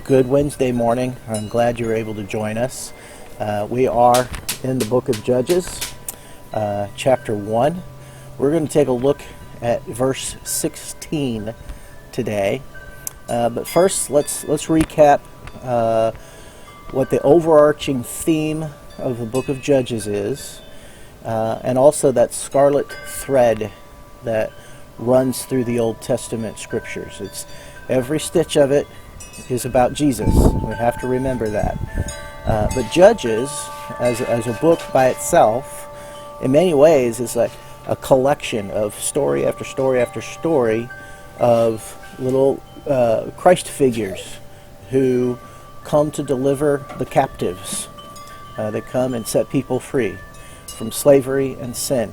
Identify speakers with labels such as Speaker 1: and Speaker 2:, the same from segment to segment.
Speaker 1: Good Wednesday morning. I'm glad you're able to join us. We are in the book of Judges, chapter 1. We're going to take a look at verse 16 today. But first, let's recap what the overarching theme of the book of Judges is, and also that scarlet thread that runs through the Old Testament scriptures. It's every stitch of it is about Jesus. We have to remember that. But Judges, as a book by itself, in many ways is like a collection of story after story after story of little Christ figures who come to deliver the captives. They come and set people free from slavery and sin.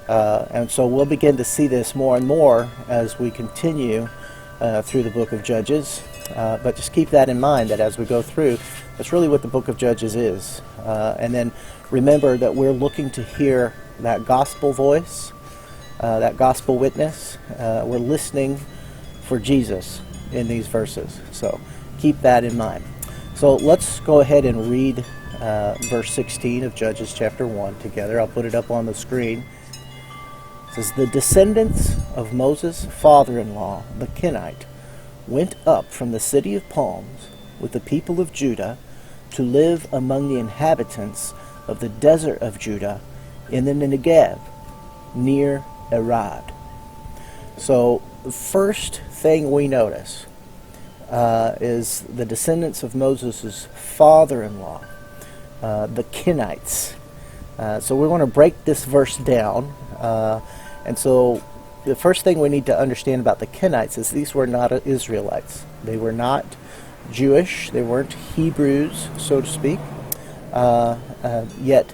Speaker 1: And so we'll begin to see this more and more as we continue through the book of Judges. But just keep that in mind, that as we go through, that's really what the book of Judges is. And then remember that we're looking to hear that gospel voice, that gospel witness. We're listening for Jesus in these verses. So keep that in mind. So let's go ahead and read verse 16 of Judges chapter 1 together. I'll put it up on the screen. It says, "The descendants of Moses' father-in-law, the Kenite, went up from the city of palms with the people of Judah to live among the inhabitants of the desert of Judah in the Negev, near Arad." So the first thing we notice is the descendants of Moses' father-in-law, the Kenites. So we want to break this verse down. And so the first thing we need to understand about the Kenites is these were not Israelites. They were not Jewish. They weren't Hebrews, so to speak. Yet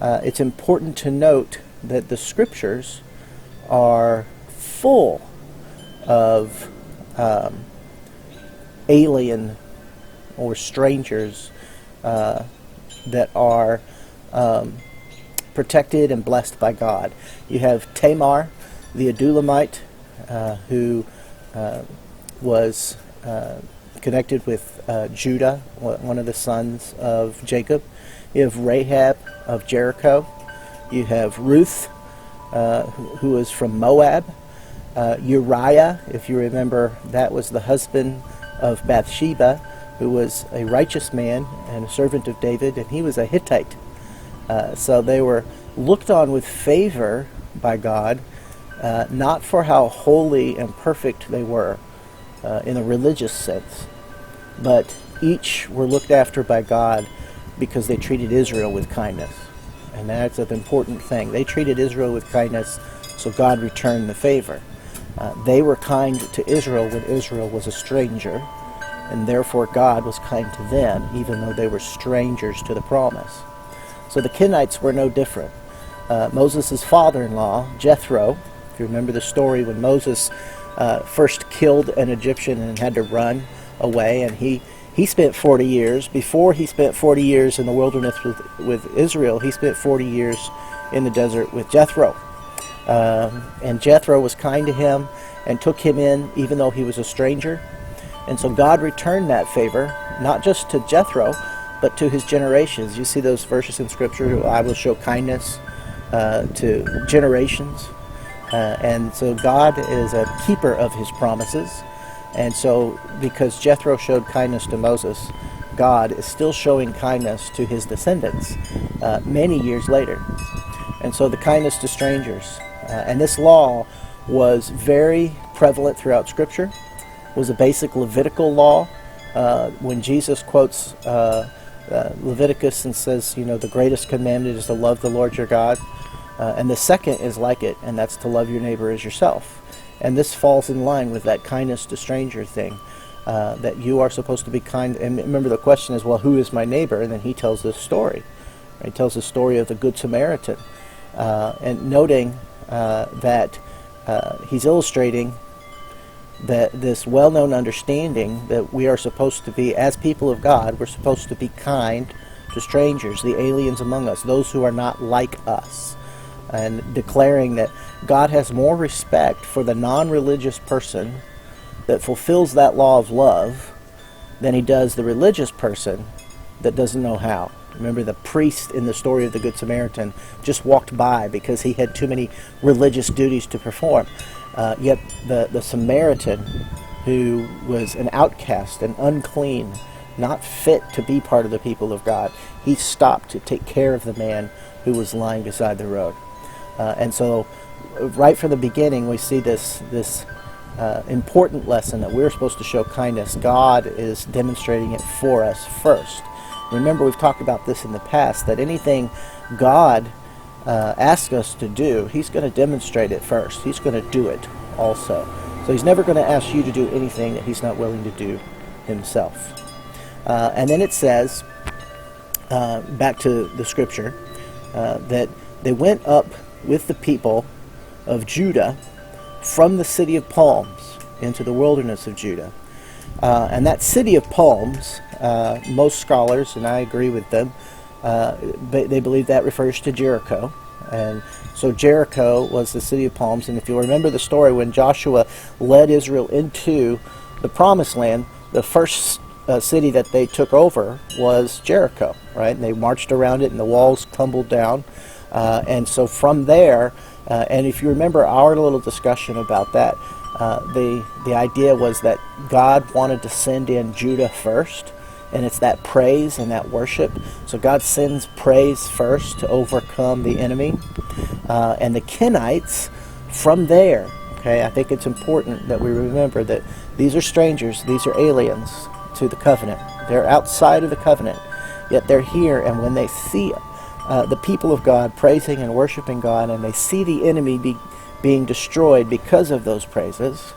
Speaker 1: it's important to note that the scriptures are full of alien or strangers that are protected and blessed by God. You have Tamar, the Adulamite, who was connected with Judah, one of the sons of Jacob. You have Rahab of Jericho. You have Ruth, who is from Moab. Uriah, if you remember, that was the husband of Bathsheba, who was a righteous man and a servant of David, and he was a Hittite. So they were looked on with favor by God, not for how holy and perfect they were in a religious sense, but each were looked after by God because they treated Israel with kindness. And that's an important thing. They treated Israel with kindness, so God returned the favor. They were kind to Israel when Israel was a stranger, and therefore God was kind to them, even though they were strangers to the promise. So the Kenites were no different. Moses' father-in-law, Jethro, if you remember the story when Moses first killed an Egyptian and had to run away, and he spent 40 years, before he spent 40 years in the wilderness with Israel, he spent 40 years in the desert with Jethro. And Jethro was kind to him and took him in even though he was a stranger. And so God returned that favor, not just to Jethro, but to his generations. You see those verses in Scripture, I will show kindness to generations. And so God is a keeper of his promises. And so because Jethro showed kindness to Moses, God is still showing kindness to his descendants many years later. And so the kindness to strangers. And this law was very prevalent throughout Scripture. It was a basic Levitical law. When Jesus quotes Leviticus and says, the greatest commandment is to love the Lord your God. And the second is like it, and that's to love your neighbor as yourself. And this falls in line with that kindness to stranger thing, that you are supposed to be kind. And remember, the question is, well, who is my neighbor? And then he tells this story. He tells the story of the Good Samaritan, and noting that he's illustrating that this well-known understanding that we are supposed to be, as people of God, we're supposed to be kind to strangers, the aliens among us, those who are not like us, and declaring that God has more respect for the non-religious person that fulfills that law of love than he does the religious person that doesn't know how. Remember, the priest in the story of the Good Samaritan just walked by because he had too many religious duties to perform. Yet the Samaritan, who was an outcast and unclean, not fit to be part of the people of God, he stopped to take care of the man who was lying beside the road. And so right from the beginning we see this important lesson that we're supposed to show kindness. God is demonstrating it for us first. Remember, we've talked about this in the past, that anything God asks us to do, he's going to demonstrate it first. He's going to do it also. So he's never going to ask you to do anything that he's not willing to do himself. And then it says, back to the scripture, that they went up with the people of Judah from the city of palms into the wilderness of Judah. And that city of palms, most scholars, and I agree with them, they believe that refers to Jericho. And so Jericho was the city of palms. And if you remember the story, when Joshua led Israel into the promised land, the first city that they took over was Jericho, right? And they marched around it and the walls tumbled down. And so from there, and if you remember our little discussion about that, the idea was that God wanted to send in Judah first, and it's that praise and that worship. So God sends praise first to overcome the enemy. And the Kenites, from there, okay, I think it's important that we remember that these are strangers, these are aliens to the covenant. They're outside of the covenant, yet they're here, and when they see the people of God praising and worshiping God, and they see the enemy being destroyed because of those praises,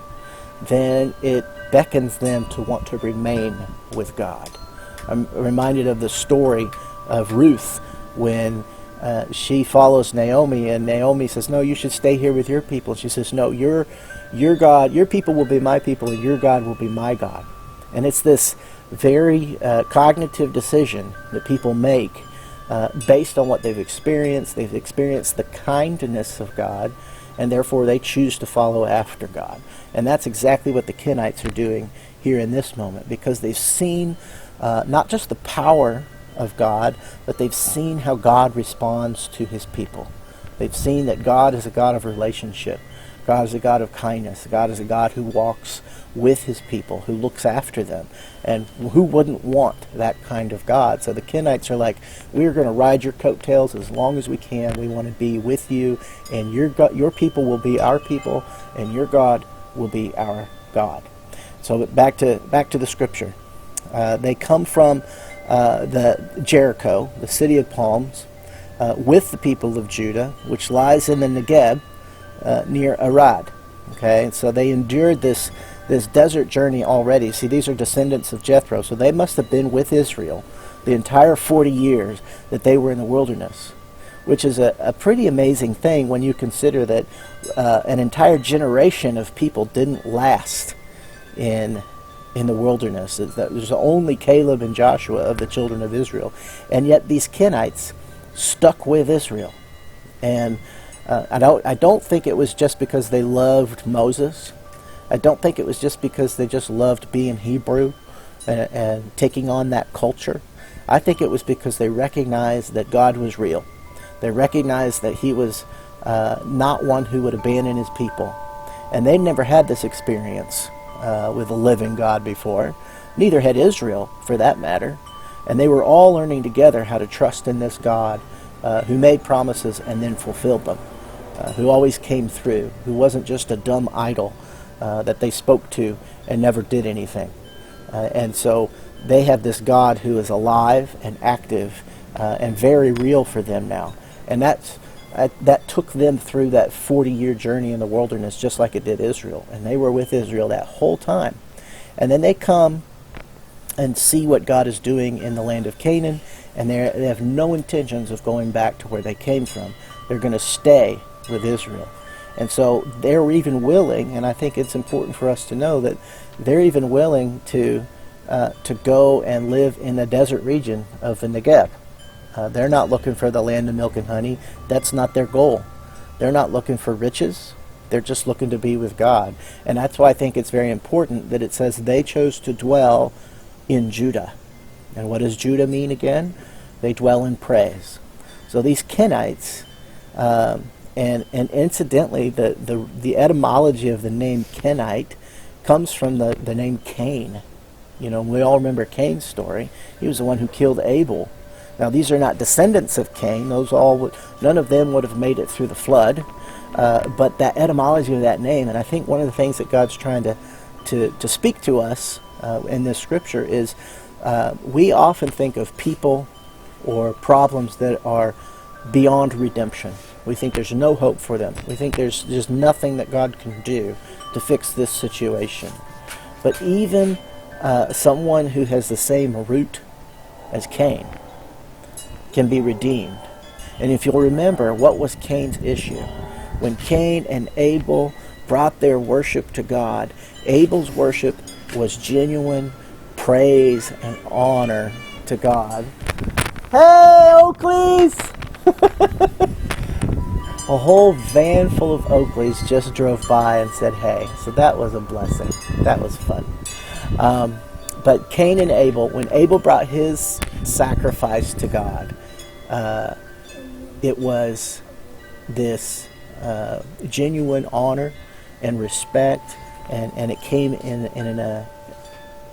Speaker 1: then it beckons them to want to remain with God. I'm reminded of the story of Ruth when she follows Naomi, and Naomi says, no, you should stay here with your people. And she says, no, your God, your people will be my people, and your God will be my God. And it's this very cognitive decision that people make based on what they've experienced. They've experienced the kindness of God, and therefore they choose to follow after God. And that's exactly what the Kenites are doing here in this moment, because they've seen not just the power of God, but they've seen how God responds to his people. They've seen that God is a God of relationship. God is a God of kindness. God is a God who walks with his people, who looks after them. And who wouldn't want that kind of God? So the Kenites are like, we're going to ride your coattails as long as we can. We want to be with you, and your people will be our people, and your God will be our God. So back to the scripture. They come from the Jericho, the city of palms, with the people of Judah, which lies in the Negeb, near Arad. Okay, and so they endured this desert journey already. See, these are descendants of Jethro, so they must have been with Israel the entire 40 years that they were in the wilderness, which is a pretty amazing thing when you consider that an entire generation of people didn't last in the wilderness. There's only Caleb and Joshua of the children of Israel, and yet these Kenites stuck with Israel. And I don't think it was just because they loved Moses. I don't think it was just because they just loved being Hebrew and taking on that culture. I think it was because they recognized that God was real. They recognized that he was not one who would abandon his people. And they never had this experience with a living God before. Neither had Israel, for that matter. And they were all learning together how to trust in this God who made promises and then fulfilled them, who always came through, who wasn't just a dumb idol that they spoke to and never did anything. And so they have this God who is alive and active and very real for them now. And that took them through that 40-year journey in the wilderness just like it did Israel. And they were with Israel that whole time. And then they come and see what God is doing in the land of Canaan, and they have no intentions of going back to where they came from. They're going to stay with Israel. And so they're even willing, and I think it's important for us to know that they're even willing to go and live in the desert region of the Negeb. They're not looking for the land of milk and honey. That's not their goal. They're not looking for riches. They're just looking to be with God. And that's why I think it's very important that it says they chose to dwell in Judah. And what does Judah mean again? They dwell in praise. So these Kenites, and incidentally, the etymology of the name Kenite comes from the name Cain. You know, we all remember Cain's story. He was the one who killed Abel. Now, these are not descendants of Cain. None of them would have made it through the flood. But that etymology of that name, and I think one of the things that God's trying to speak to us in this scripture is we often think of people or problems that are beyond redemption. We think there's no hope for them. We think there's nothing that God can do to fix this situation. But even someone who has the same root as Cain can be redeemed. And if you'll remember, what was Cain's issue? When Cain and Abel brought their worship to God, Abel's worship was genuine praise and honor to God. Hey, Oakleys! A whole van full of Oakleys just drove by and said, hey. So that was a blessing. That was fun. But Cain and Abel, when Abel brought his sacrifice to God, it was this genuine honor and respect, and it came in a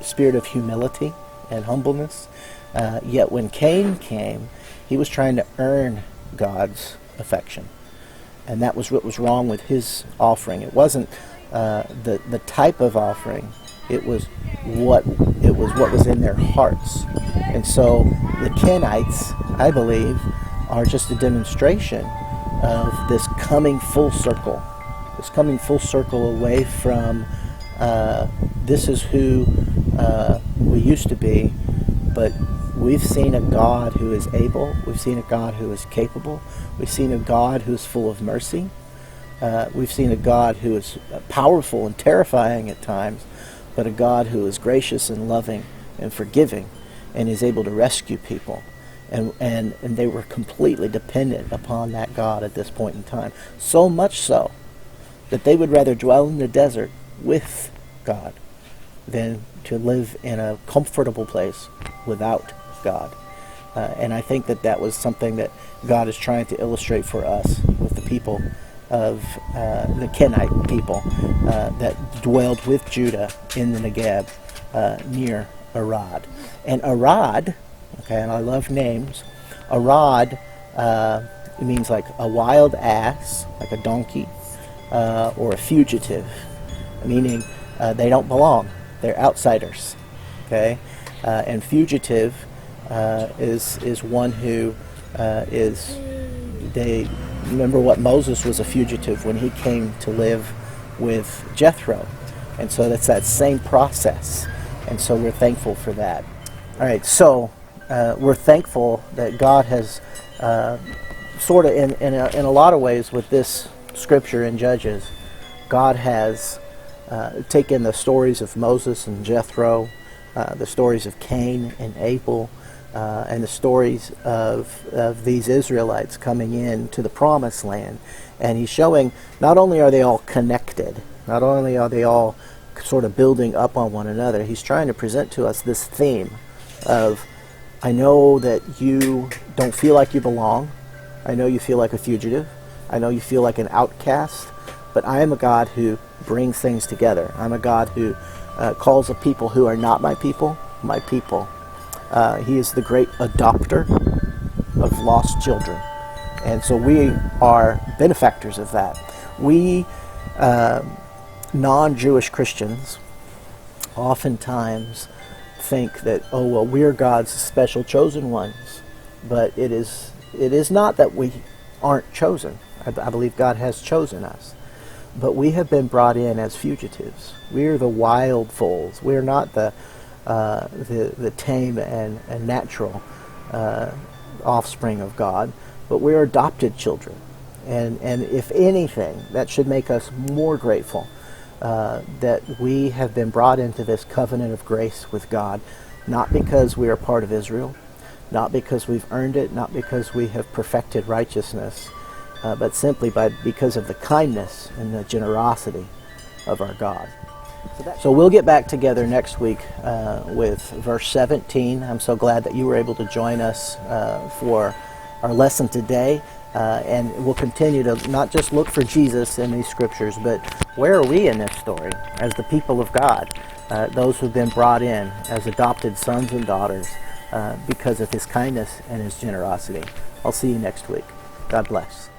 Speaker 1: spirit of humility and humbleness. Yet when Cain came, he was trying to earn God's affection. And that was what was wrong with his offering. It wasn't the type of offering. It was what was in their hearts. And so the Kenites, I believe, are just a demonstration of this coming full circle. This coming full circle away from this is who we used to be, but we've seen a God who is able. We've seen a God who is capable. We've seen a God who is full of mercy. We've seen a God who is powerful and terrifying at times, but a God who is gracious and loving and forgiving and is able to rescue people. And they were completely dependent upon that God at this point in time. So much so that they would rather dwell in the desert with God than to live in a comfortable place without God. And I think that was something that God is trying to illustrate for us with the people of the Kenite people that dwelled with Judah in the Negeb near Arad. And Arad, okay, and I love names, Arad it means like a wild ass, like a donkey, or a fugitive, meaning they don't belong. They're outsiders, okay? And fugitive is one who they remember what Moses was a fugitive when he came to live with Jethro. And so that's that same process. And so we're thankful for that. All right, so we're thankful that God has sort of in a lot of ways with this scripture in Judges, God has taken the stories of Moses and Jethro, the stories of Cain and Abel, and the stories of these Israelites coming in to the promised land. And he's showing not only are they all connected, not only are they all sort of building up on one another, he's trying to present to us this theme of, I know that you don't feel like you belong. I know you feel like a fugitive. I know you feel like an outcast. But I am a God who brings things together. I'm a God who calls a people who are not my people, my people. He is the great adopter of lost children. And so we are benefactors of that. We, non-Jewish Christians, oftentimes think that, oh, well, we're God's special chosen ones. But it is not that we aren't chosen. I believe God has chosen us. But we have been brought in as fugitives. We're the wild foals. We're not the tame and natural offspring of God, but we're adopted children. And if anything, that should make us more grateful that we have been brought into this covenant of grace with God, not because we are part of Israel, not because we've earned it, not because we have perfected righteousness, but simply because of the kindness and the generosity of our God. So we'll get back together next week with verse 17. I'm so glad that you were able to join us for our lesson today. And we'll continue to not just look for Jesus in these scriptures, but where are we in this story as the people of God, those who've been brought in as adopted sons and daughters because of his kindness and his generosity. I'll see you next week. God bless.